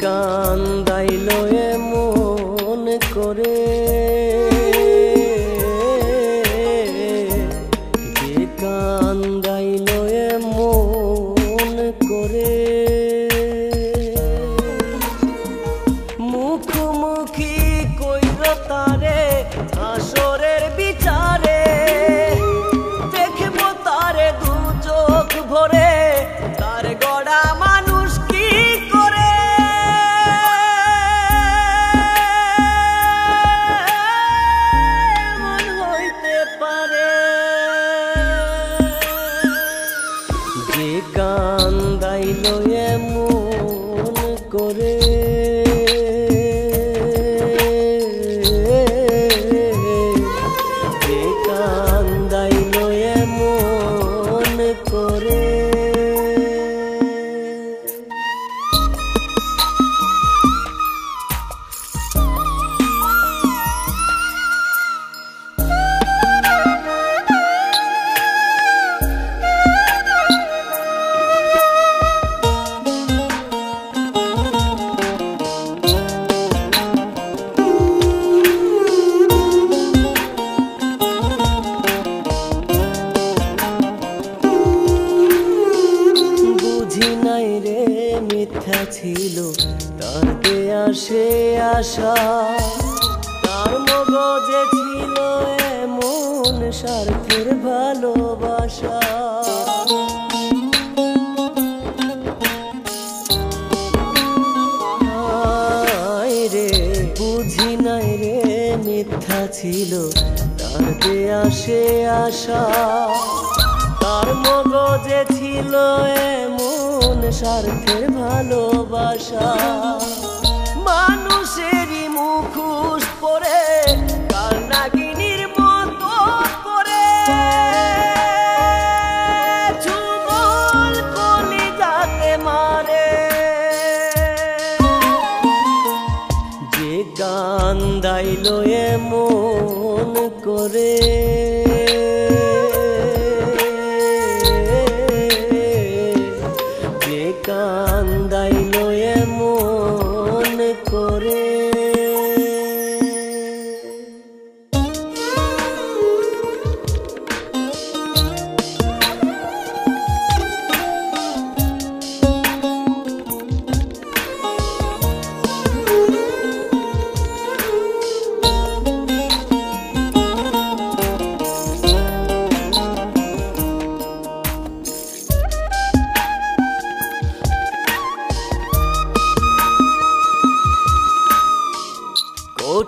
কান্দাইলো এমন করে যে কান্দাইলো এমন করে মুখোমুখি কইর তারে আসরের বিচারে দেখব তারে দু চোখ ভরে তার গড়া মানুষ কি করে যে কান্দাইলো এমন করে যে কান্দাইলো এমন করে মিথ্যা ছিল তার দেয়া সে আশা তার মগজে ছিল এমন স্বার্থের ভালোবাসা রে বুঝি নাই রে মিথ্যা ছিল তার দেয়া সে আশা তার মগজে ছিল এমন স্বার্থের ভালোবাসা মানুষেরই মুখোশ পরে কাল নাগিনীর মতো করে চুমল কলিজাতে মারে যে কান্দাইলো এমন করে কান্দাইলো এমন করে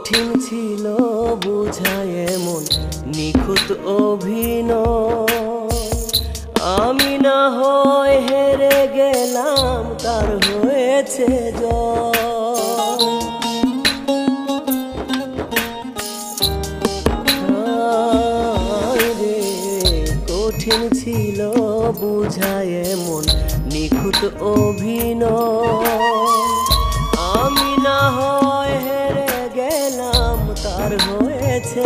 কঠিন ছিল বুঝায় এমন নিখুঁত অভিনয় আমি না হয় হেরে গেলাম তার হয়েছে রে কঠিন ছিল বুঝায় এমন নিখুঁত অভিনয় আমি না হয় তার হয়েছে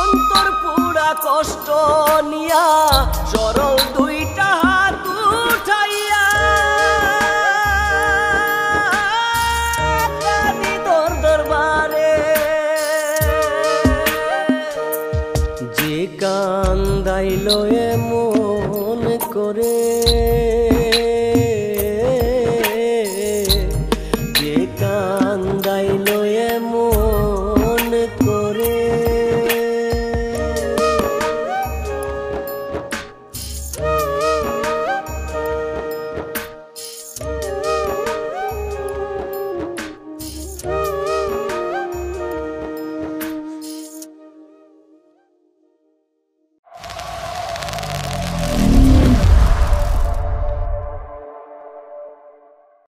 অন্তর পুরা কষ্ট নিয়া সরল দুই